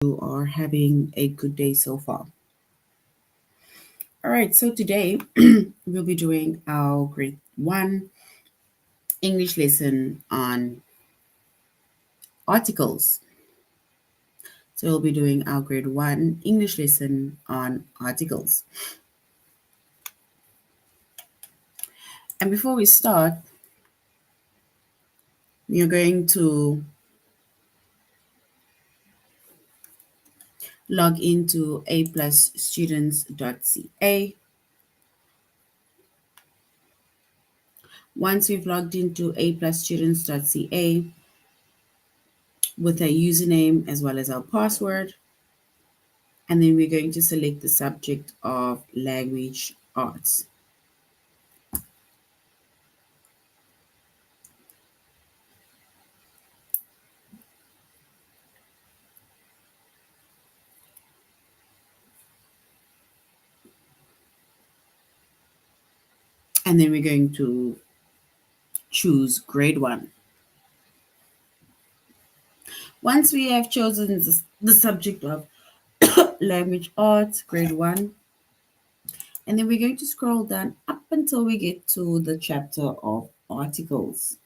you are having a good day so far. All right, so today we'll be doing our grade 1 English lesson on articles. So we'll be doing our grade 1 English lesson on articles. And before we start, we are going to log into aplusstudents.ca. Once we've logged into aplusstudents.ca with our username as well as our password, and then we're going to select the subject of language arts. And then we're going to choose grade 1. Once we have chosen the subject of language arts, grade 1, and then we're going to scroll down up until we get to the chapter of articles.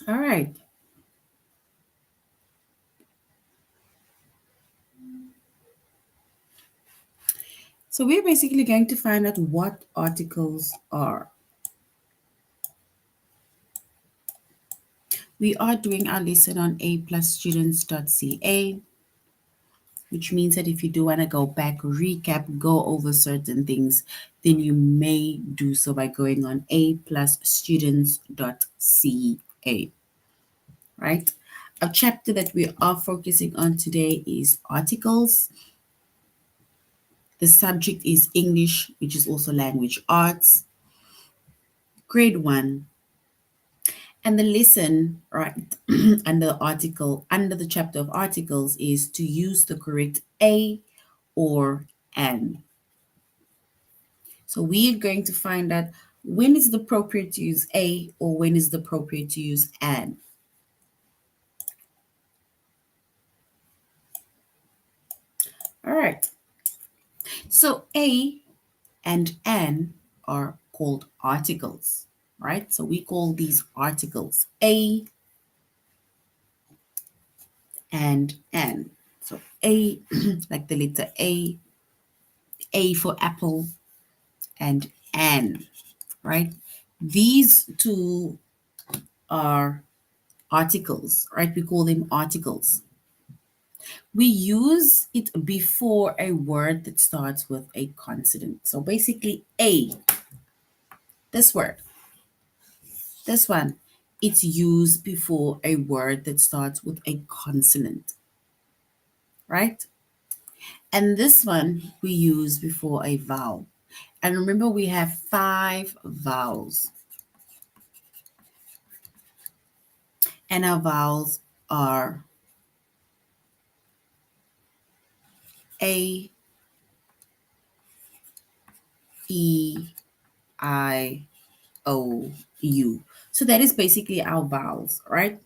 All right. So we're basically going to find out what articles are. We are doing our lesson on aplusstudents.ca, which means that if you do want to go back, recap, go over certain things, then you may do so by going on aplusstudents.ca, right? A chapter that we are focusing on today is articles. The subject is English, which is also language arts, grade 1. And the lesson, right, under the chapter of articles is to use the correct a or an. So we are going to find out when is it appropriate to use a or when is it appropriate to use an. All right. So a and an are called articles, right? So we call these articles a and an. So a, like the letter A for apple, and an, right? These two are articles, right? We call them articles. We use it before a word that starts with a consonant. So basically, a, this word, this one, it's used before a word that starts with a consonant, right? And this one we use before a vowel. And remember, we have 5 vowels. And our vowels are A, E, I, O, U. So that is basically our vowels, right?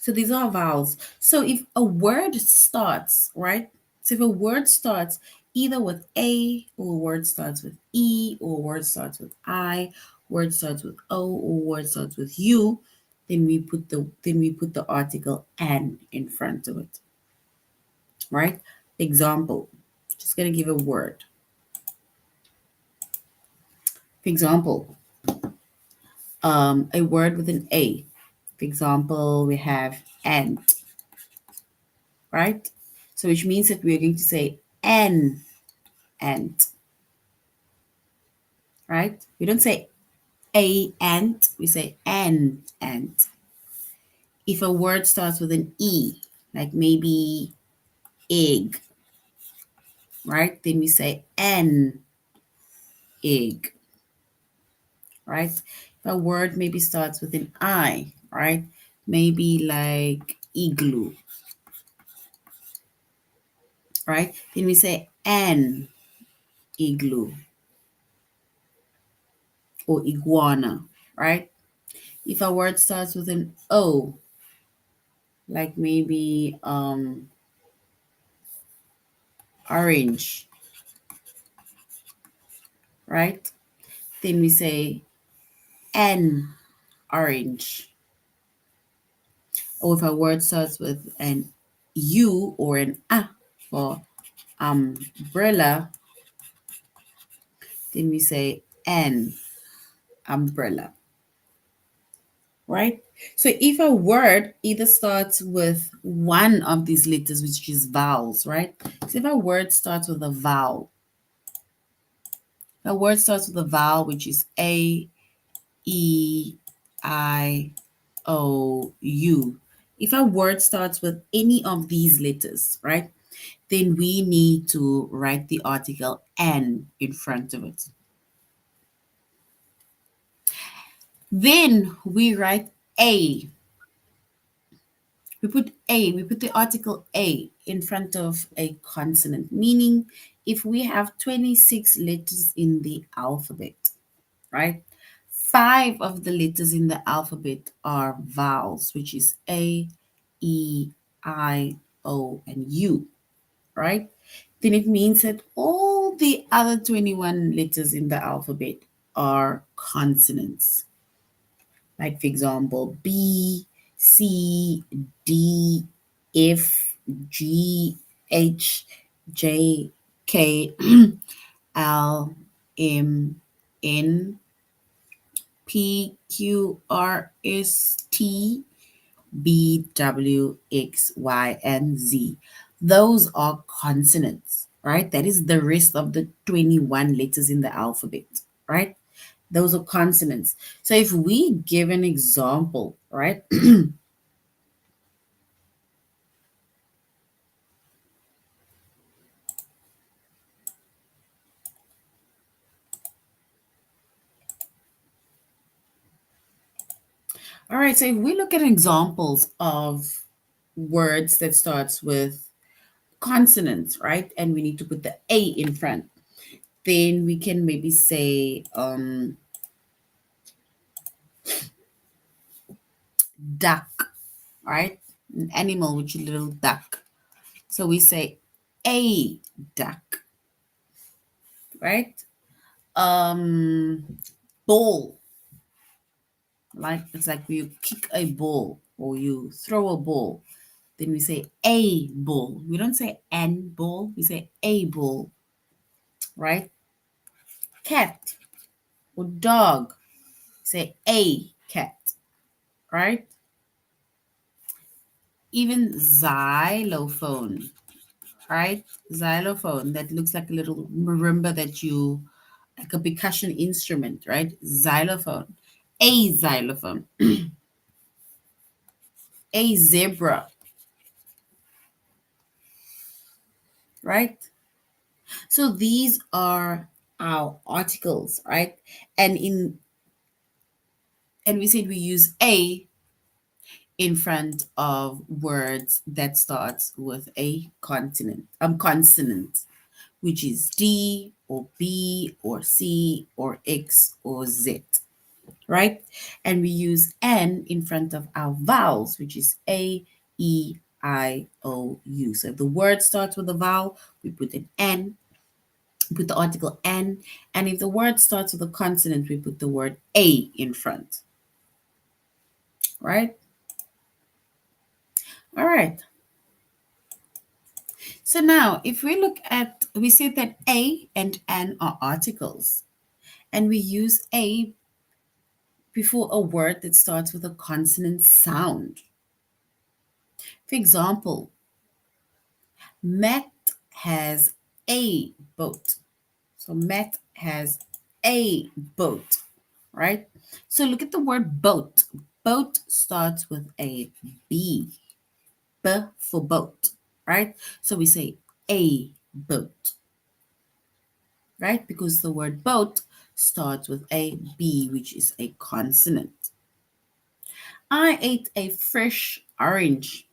So these are vowels. So if a word starts, right? So if a word starts either with A, or a word starts with E, or a word starts with I, word starts with O, or word starts with U, then we put the article an in front of it. Right? Example. Just gonna give a word. For example, a word with an A. For example, we have ant, right? So which means that we're going to say an ant, right? We don't say a ant, we say an ant. If a word starts with an E, like maybe egg, right? Then we say an egg, right? If a word maybe starts with an I, right? Maybe like igloo, right? Then we say an igloo or iguana, right? If a word starts with an O, like maybe orange, right? Then we say an orange. Or if a word starts with an U or an A for umbrella, then we say an umbrella, right? So if a word either starts with one of these letters, which is vowels, right? So if a word starts with a vowel, a word starts with a vowel, which is A, E, I, O, U. If a word starts with any of these letters, right, then we need to write the article an in front of it. Then we write a. We put the article a in front of a consonant, meaning if we have 26 letters in the alphabet, right? Five of the letters in the alphabet are vowels, which is A, E, I, O, and U, right? Then it means that all the other 21 letters in the alphabet are consonants. Like, for example, B, C, D, F, G, H, J, K, L, M, N, P, Q, R, S, T, B, W, X, Y, and Z. Those are consonants, right? That is the rest of the 21 letters in the alphabet, right? Those are consonants. So if we give an example, right? All right, so if we look at examples of words that starts with consonants, right? And we need to put the A in front, then we can maybe say duck, right? An animal, which is a little duck. So we say a duck, right? Ball, like it's like you kick a ball or you throw a ball. Then we say a ball. We don't say an ball, we say a ball, right? Cat or dog, say a cat, right? Even xylophone, right? Xylophone that looks like a little marimba that you, like a percussion instrument, right? Xylophone. A xylophone. A zebra, right? So these are our articles, right? And in and we said we use a in front of words that starts with a consonant, which is D or B or C or X or Z, right? And we use N in front of our vowels, which is A, E, I, O, U. So if the word starts with a vowel, we put an N, put the article N. And if the word starts with a consonant, we put the word A in front, right? All right. So now, if we look at, we said that A and N are articles, and we use A before a word that starts with a consonant sound. For example, Matt has a boat. So Matt has a boat, right? So look at the word boat. Boat starts with a B. B for boat, right? So we say a boat, right? Because the word boat starts with a B, which is a consonant. I ate a fresh orange.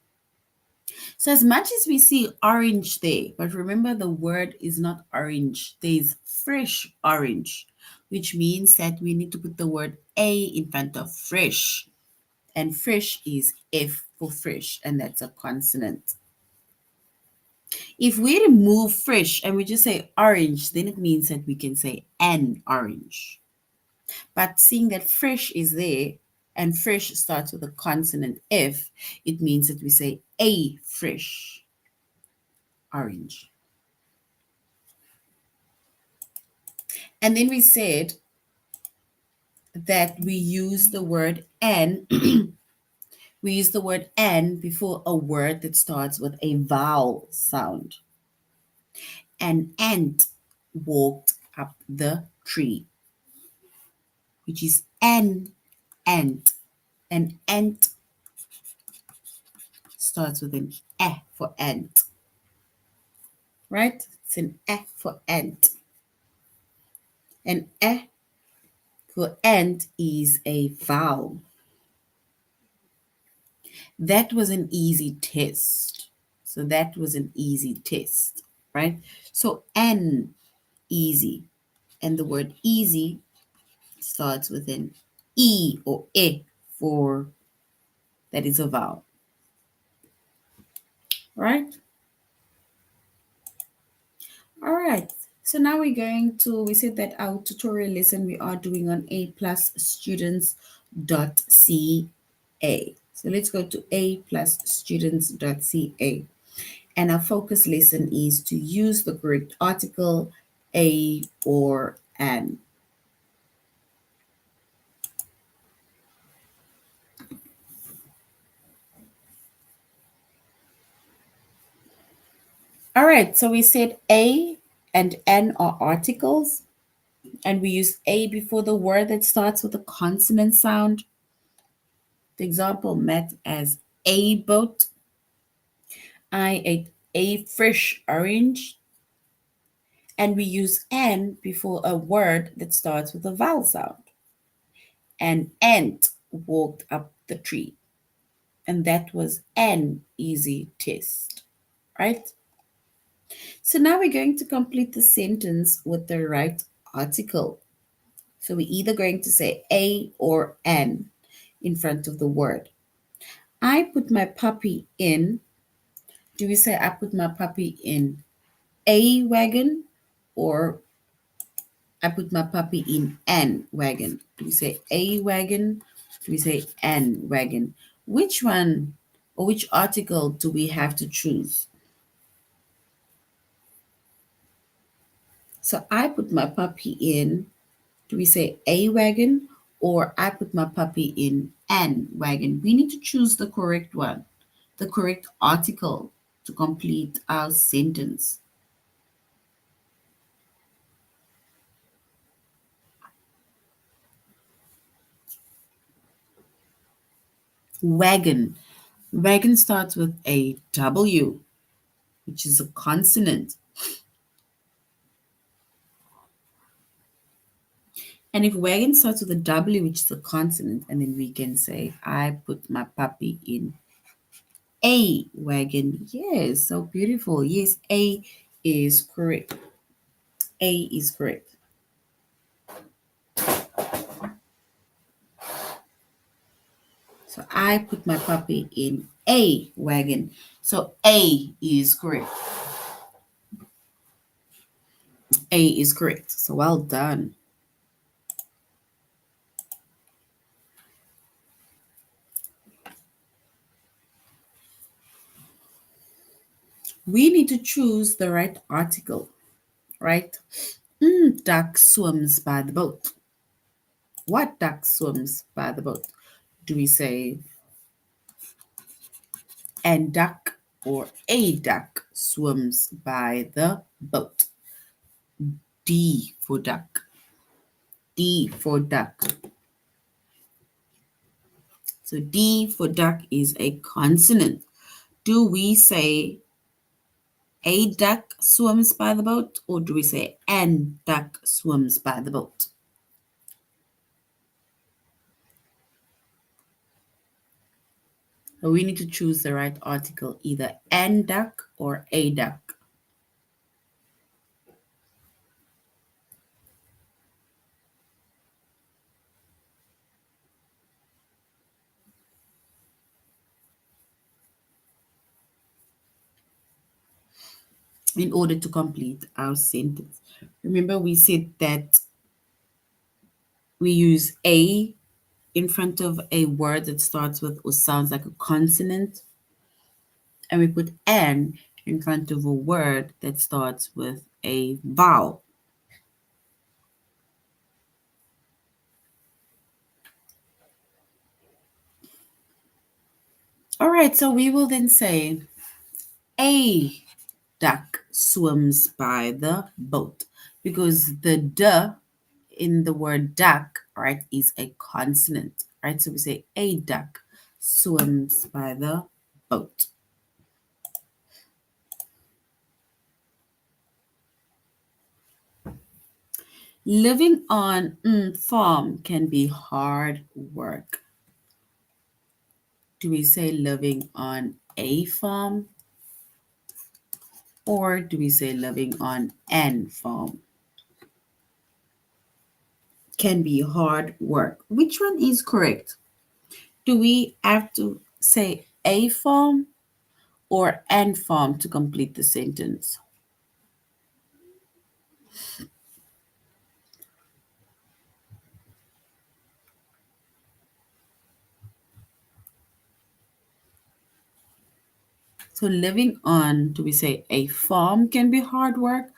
So as much as we see orange there, but remember the word is not orange. There's fresh orange, which means that we need to put the word a in front of fresh. And fresh is F for fresh, and that's a consonant. If we remove fresh and we just say orange, then it means that we can say an orange. But seeing that fresh is there and fresh starts with a consonant F, it means that we say a fresh orange. And then we said that we use the word an. We use the word an before a word that starts with a vowel sound. An ant walked up the tree, which is an ant. An ant starts with an eh for ant, right? It's an eh for ant. An eh for ant is a vowel. That was an easy test. So that was an easy test, right? So an easy. And the word easy starts with an E or E for that is a vowel, right? All right. So now we're going to, we said that our tutorial lesson we are doing on A plus students.ca. So let's go to A plus students.ca. And our focus lesson is to use the correct article, a or an. All right, so we said a and an are articles, and we use a before the word that starts with a consonant sound. The example met as a boat. I ate a fresh orange. And we use an before a word that starts with a vowel sound. An ant walked up the tree. And that was an easy test, right? So now we're going to complete the sentence with the right article. So we're either going to say a or an in front of the word. I put my puppy in. Do we say I put my puppy in a wagon or I put my puppy in an wagon? Do we say a wagon? Do we say an wagon? Which one or which article do we have to choose? So I put my puppy in. Do we say a wagon or I put my puppy in an wagon? We need to choose the correct one, the correct article to complete our sentence. Wagon. Wagon starts with a W, which is a consonant. And if wagon starts with a W, which is a consonant, and then we can say, I put my puppy in a wagon. Yes, so beautiful. Yes, A is correct. A is correct. So I put my puppy in a wagon. So A is correct. A is correct. So well done. We need to choose the right article, right? Duck swims by the boat. What duck swims by the boat? Do we say and duck or a duck swims by the boat? D for duck. D for duck. So D for duck is a consonant. Do we say a duck swims by the boat or do we say an duck swims by the boat? So we need to choose the right article, either an duck or a duck. In order to complete our sentence. Remember, we said that we use a in front of a word that starts with or sounds like a consonant, and we put an in front of a word that starts with a vowel. All right, so we will then say a duck swims by the boat, because the d in the word duck, right, is a consonant, right? So we say a duck swims by the boat. Living on farm can be hard work. Do we say living on a farm, or do we say living on an farm? Can be hard work. Which one is correct? Do we have to say a farm or an farm to complete the sentence? So living on, do we say a farm can be hard work,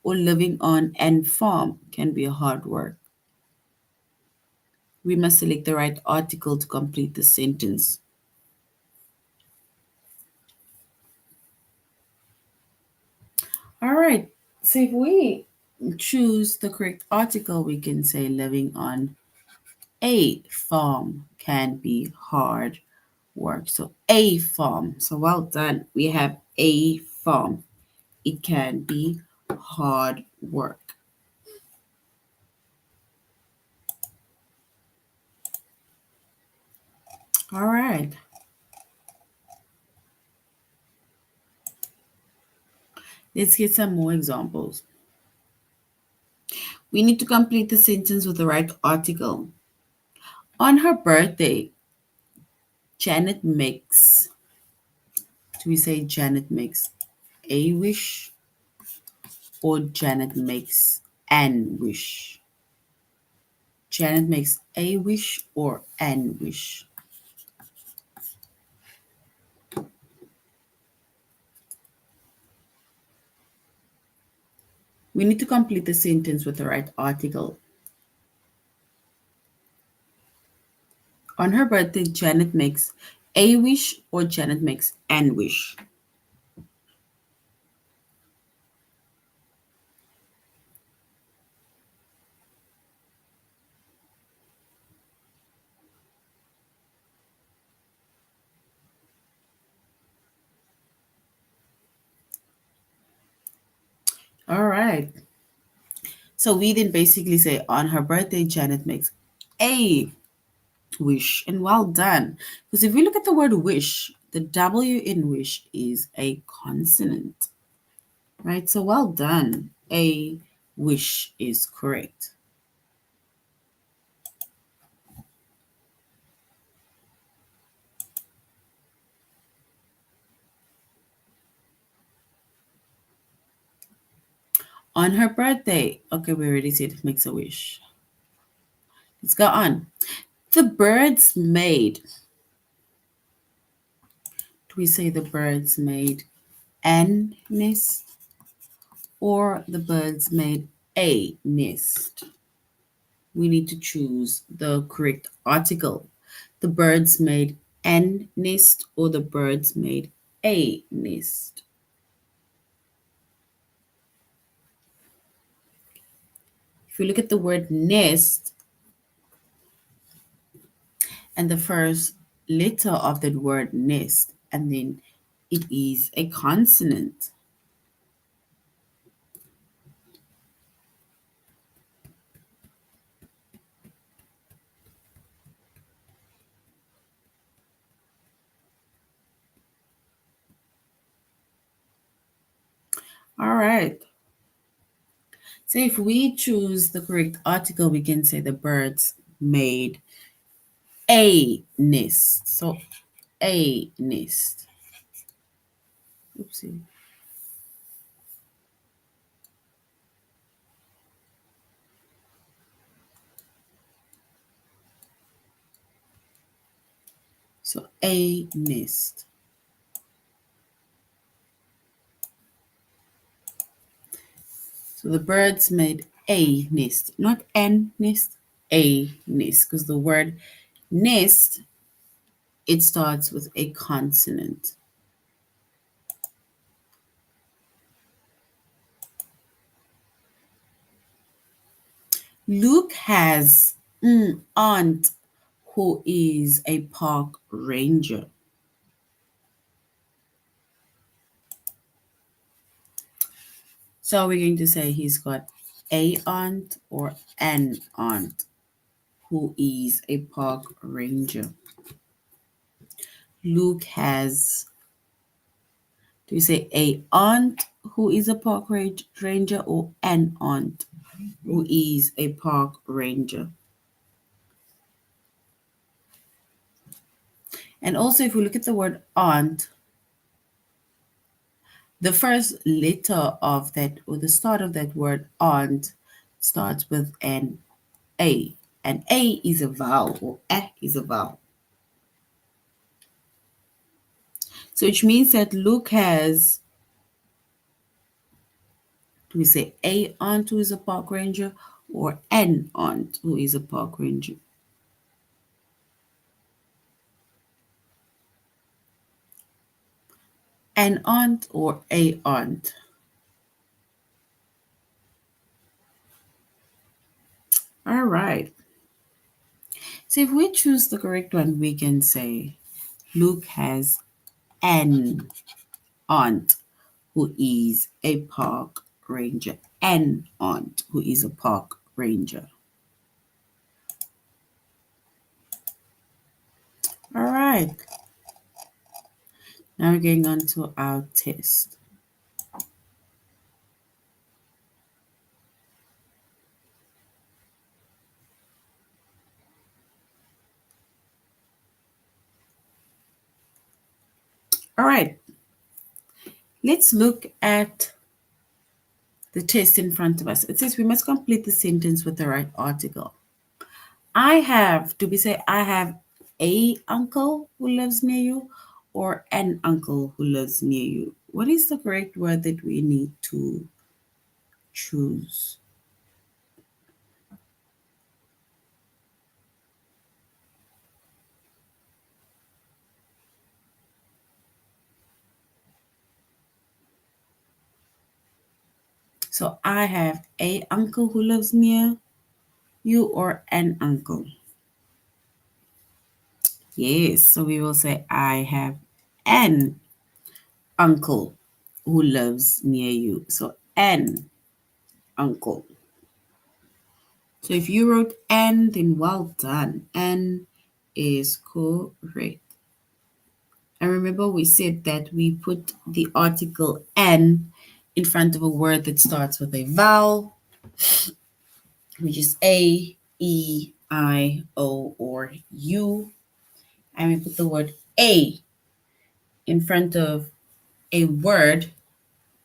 or living on an farm can be hard work? We must select the right article to complete the sentence. All right. So if we choose the correct article, we can say living on a farm can be hard work. So a farm. So well done. We have a farm. It can be hard work. All right. Let's get some more examples. We need to complete the sentence with the right article. On her birthday, Janet makes, do we say Janet makes a wish, or Janet makes an wish? Janet makes a wish or an wish? We need to complete the sentence with the right article. On her birthday, Janet makes a wish or Janet makes an wish? All right. So we then basically say on her birthday, Janet makes a wish. And well done. Because if we look at the word wish, the W in wish is a consonant, right? So well done. A wish is correct. On her birthday, okay, we already said makes a wish. Let's go on. The birds made, do we say the birds made an nest, or the birds made a nest? We need to choose the correct article. The birds made an nest, or the birds made a nest? If you look at the word nest, and the first letter of that word nest, and then it is a consonant. All right. So if we choose the correct article, we can say the birds made a nest. So a nest. Oopsie. So a nest. So the birds made a nest, not an nest, a nest, because the word nest, it starts with a consonant. Luke has aunt who is a park ranger. So we're going to say he's got a aunt or an aunt who is a park ranger. Luke has, do you say a aunt who is a park ranger or an aunt who is a park ranger? And also, if we look at the word aunt, the first letter of that, or the start of that word aunt, starts with an A. And A is a vowel, or A is a vowel. So which means that Luke has, do we say a aunt who is a park ranger or an aunt who is a park ranger? An aunt or a aunt? All right. So if we choose the correct one, we can say Luke has an aunt who is a park ranger. An aunt who is a park ranger. All right. Now we're going on to our test. All right. Let's look at the test in front of us. It says we must complete the sentence with the right article. I have, do we say I have a uncle who lives near you or an uncle who lives near you? What is the correct word that we need to choose? So I have a uncle who lives near you or an uncle. Yes, so we will say I have an uncle who lives near you. So an uncle. So if you wrote an, then well done. An is correct. And remember, we said that we put the article an in front of a word that starts with a vowel, which is A, E, I, O, or U. And we put the word a in front of a word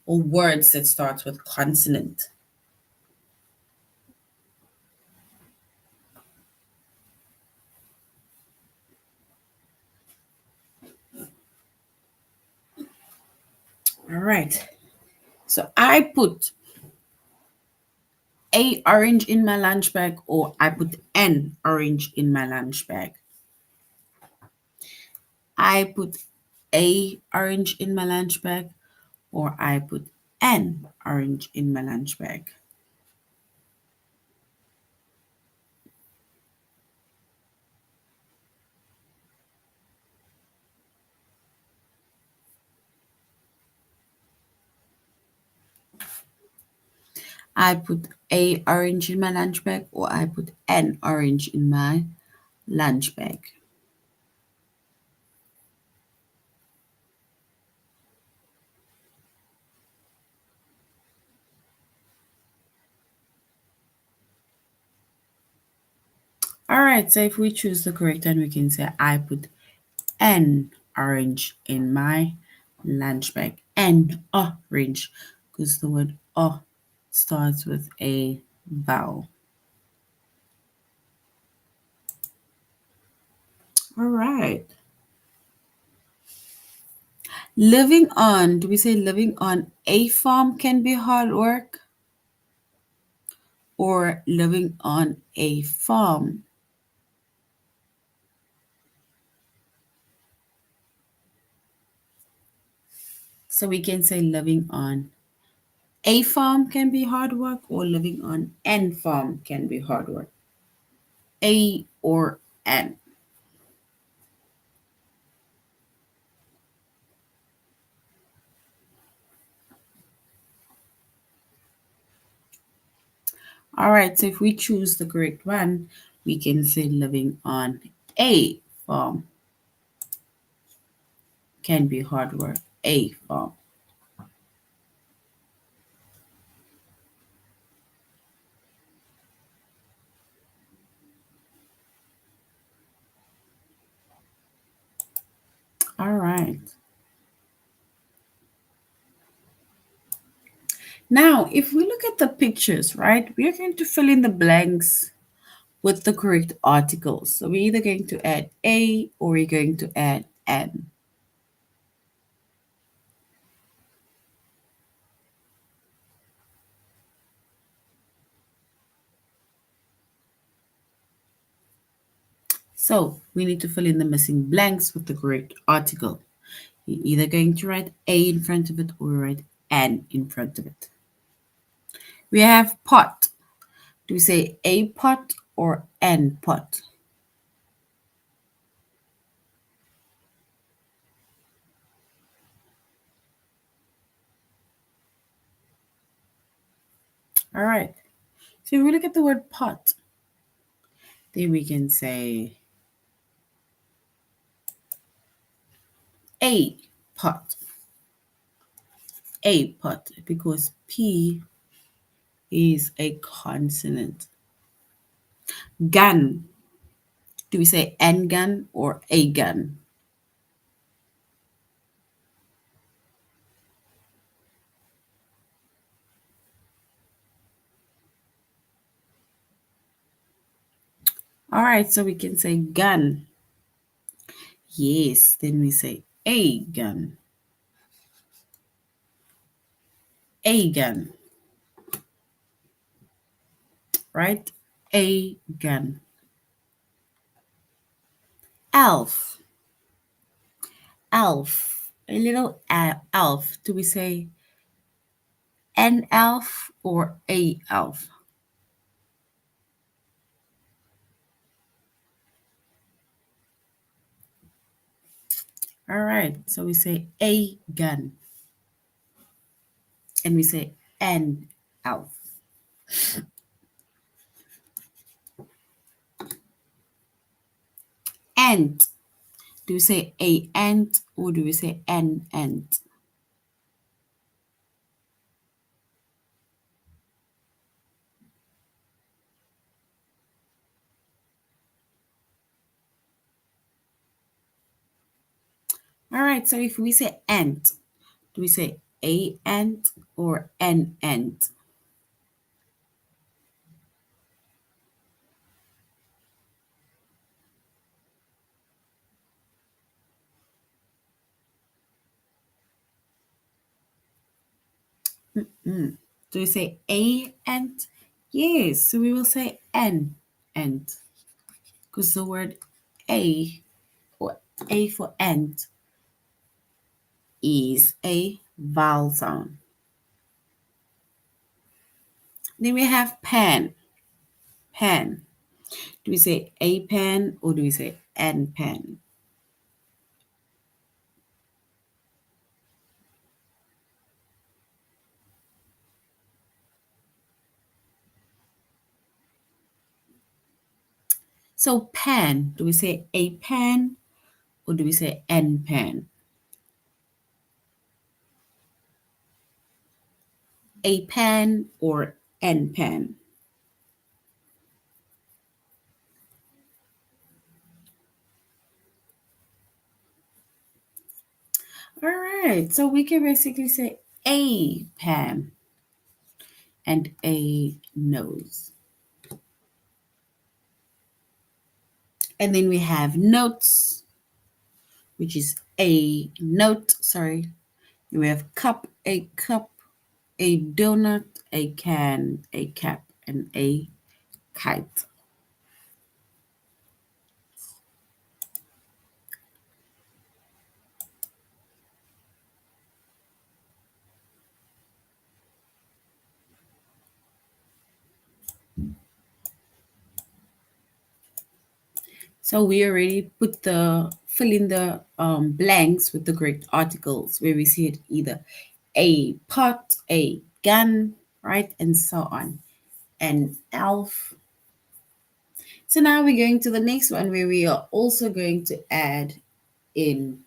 or words that starts with consonant. All right. So I put a orange in my lunch bag, or I put an orange in my lunch bag. I put a orange in my lunch bag, or I put an orange in my lunch bag. I put a orange in my lunch bag, or I put an orange in my lunch bag. All right, so if we choose the correct one, we can say I put an orange in my lunch bag. An orange, because the word starts with a vowel. All right. Living on, do we say living on a farm can be hard work or living on a farm? So we can say living on a farm can be hard work or living on an farm can be hard work. A or an. All right, so if we choose the correct one, we can say living on a farm can be hard work. A farm. All right. Now, if we look at the pictures, right, we are going to fill in the blanks with the correct articles. So we're either going to add a or we're going to add an. So we need to fill in the missing blanks with the correct article. You're either going to write a in front of it or write an in front of it. We have pot. Do we say a pot or an pot? All right. So if we look at the word pot, then we can say a pot. A pot because P is a consonant. Gun. Do we say an gun or a gun? All right, so we can say gun. Yes, then we say a gun. A gun, right? A gun. Elf. Elf. A little elf. Do we say an elf or a elf? All right, so we say a gun and we say an elf. Ant. Do we say a ant or do we say an ant? All right, so if we say ant, do we say a ant or an ant? Mm. Do we say a ant? Yes, so we will say an ant because the word a or a for ant is a vowel sound. Then we have pen. Pen. Do we say a pen or do we say an pen? So pen, do we say a pen or do we say an pen? A pen or an pen? All right, so we can basically say a pen and a nose. And then we have notes, which is a note, sorry. Then we have cup, a cup, a donut, a can, a cap, and a kite. So we already put the fill in the blanks with the correct articles where we see it either a pot, a gun, right, and so on. An elf. So now we're going to the next one where we are also going to add in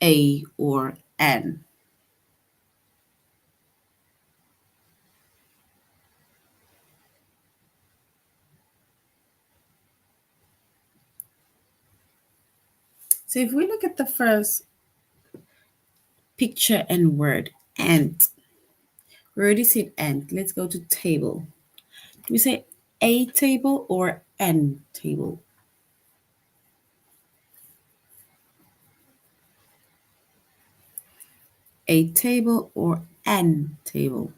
a or an. So if we look at the first picture and word, ant, we already said ant. Let's go to table. Do we say a table or an table? A table or an table?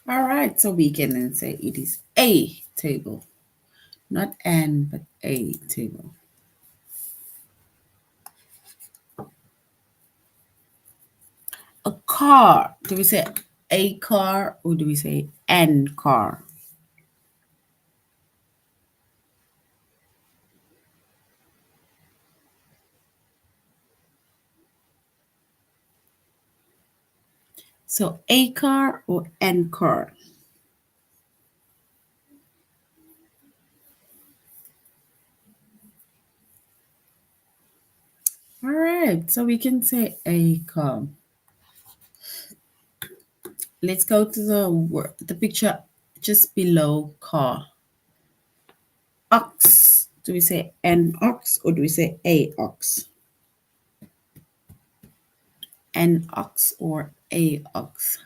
All right, so we can then say it is a table, not an, but a table. A car. Do we say a car or do we say an car? So a car or an car? All right, so we can say a car. Let's go to the word, the picture just below car. Ox. Do we say an ox or do we say a ox? An ox or a ox?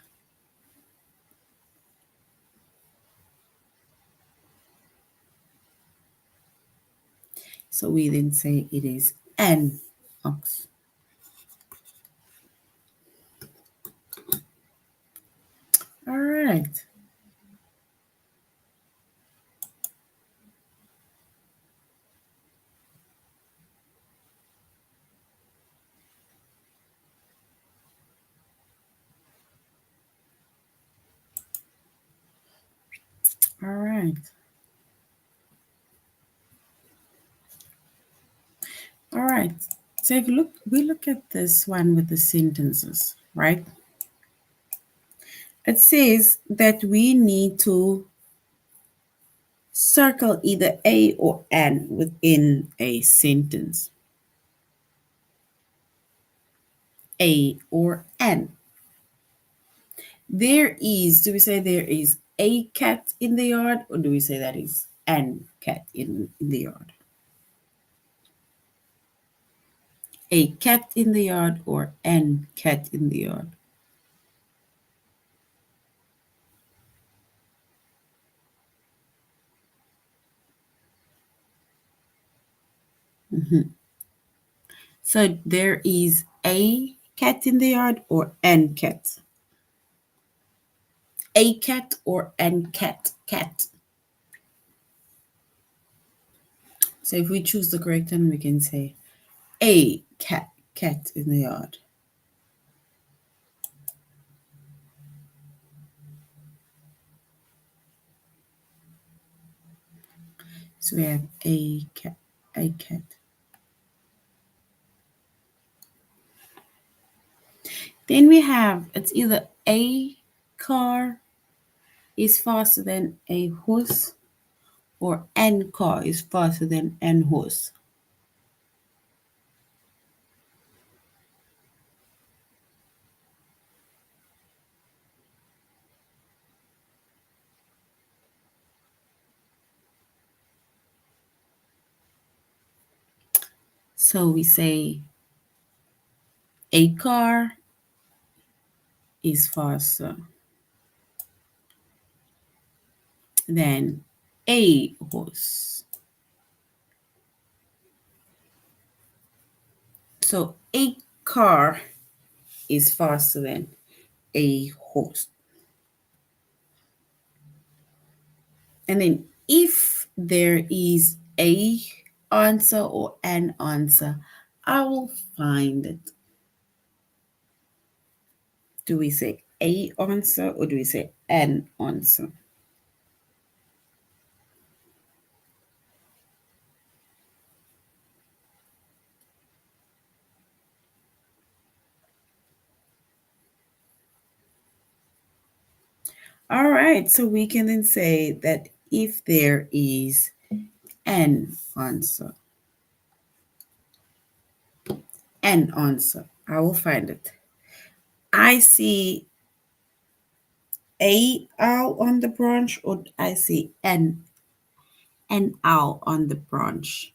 So we then say it is an ox. All right. All right. All right. So if we look at this one with the sentences, right? It says that we need to circle either a or an within a sentence. A or an. There is, do we say there is a cat in the yard or do we say that is an cat in the yard? A cat in the yard or an cat in the yard? Mhm. So there is a cat in the yard or an cat? A cat or an cat? Cat. So if we choose the correct one, we can say a cat in the yard. So we have a cat, a cat. Then we have it's either a car is faster than a horse or an car is faster than an horse. So we say a car is faster than a horse. So a car is faster than a horse. And then if there is a answer or an answer, I will find it. Do we say a answer or do we say an answer? All right, so we can then say that if there is an answer, I will find it. I see a owl on the branch, or I see an owl on the branch.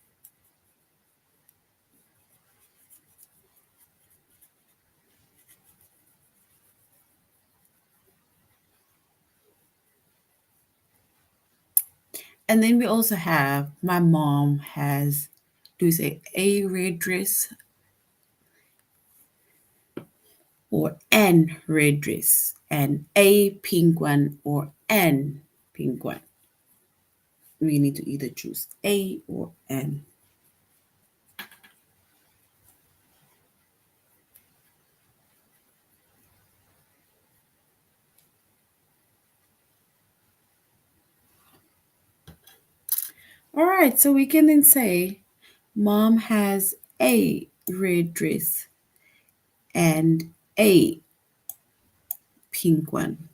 And then we also have my mom has, do we say a red dress or an red dress, and a pink one or an pink one? We need to either choose a or an. All right, so we can then say mom has a red dress and a pink one.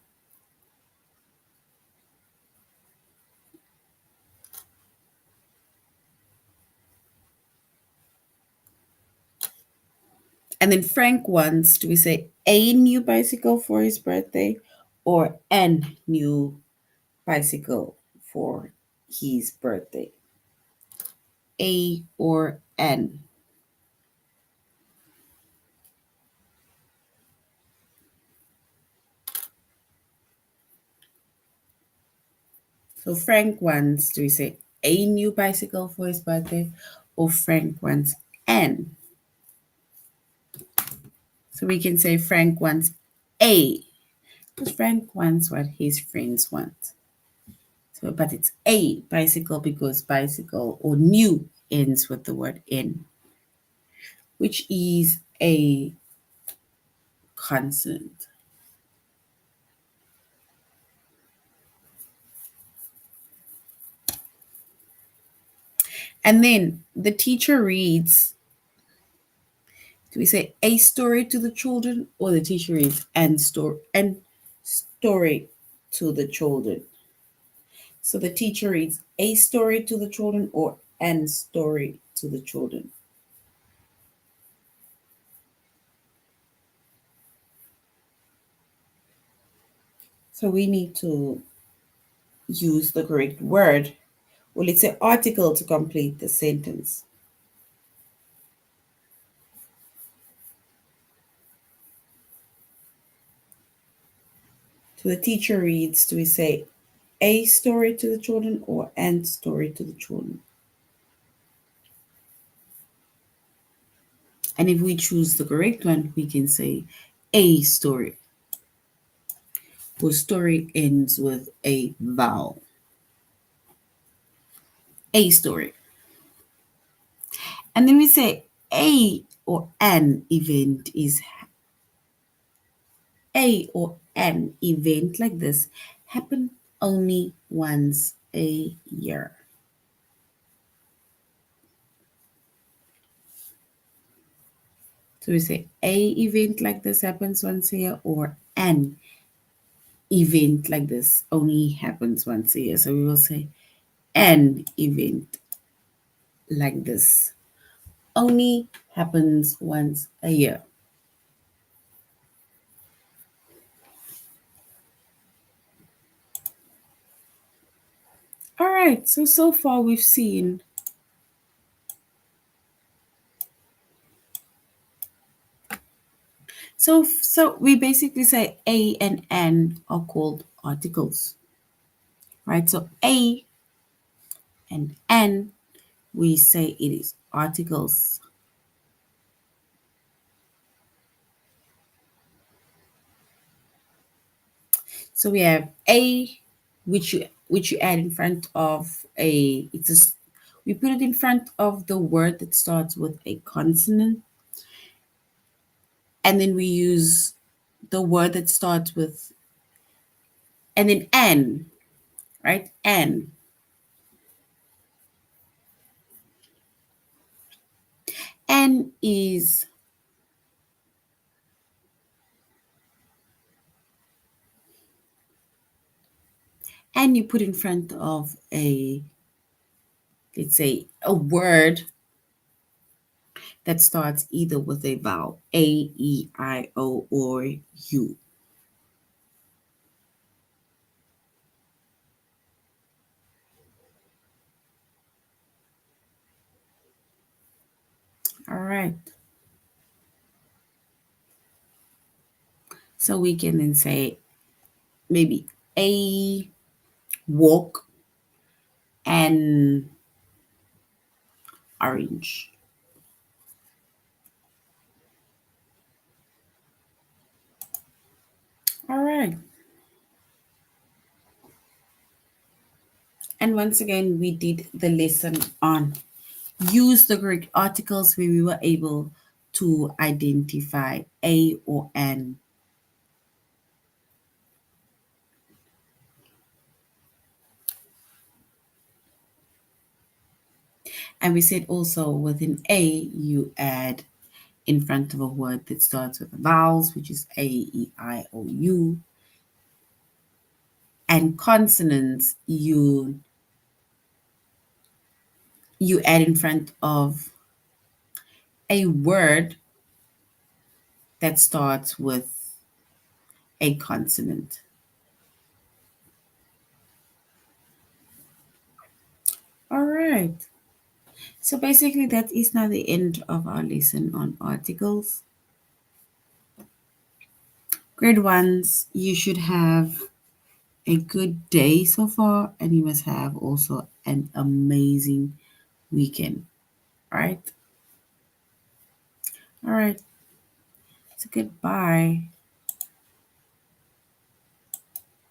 And then Frank wants, do we say a new bicycle for his birthday or an new bicycle for his birthday? A or an? So Frank wants, do we say a new bicycle for his birthday or Frank wants an? So we can say Frank wants a, because Frank wants what his friends want. So, but it's a bicycle because bicycle or new ends with the word in, which is a consonant. And then the teacher reads, do we say a story to the children or the teacher reads and story to the children? So the teacher reads a story to the children or an story to the children. So we need to use the correct word, or let's say article, to complete the sentence. So the teacher reads, do we say a story to the children or an story to the children? And if we choose the correct one, we can say a story, whose story ends with a vowel. A story. And then we say a or an event is a or an event like this happen only once a year. So we say a event like this happens once a year or an event like this only happens once a year. So we will say an event like this only happens once a year. All right, so far we've seen So we basically say a and an are called articles, right? So a and an, we say it is articles. So we have a, which you add in front of a. We put it in front of the word that starts with a consonant, and then we use the word that starts with, and then an, right? An is, and you put in front of a, let's say, a word that starts either with a vowel, A, E, I, O, or U. All right. So we can then say maybe a walk and orange. All right. And once again, we did the lesson on use the correct articles where we were able to identify a or an. And we said also within a, you add in front of a word that starts with vowels, which is A, E, I, O, U, and consonants, you add in front of a word that starts with a consonant. All right. So basically, that is now the end of our lesson on articles. Grade ones, you should have a good day so far, and you must have also an amazing weekend. All right. All right. So goodbye.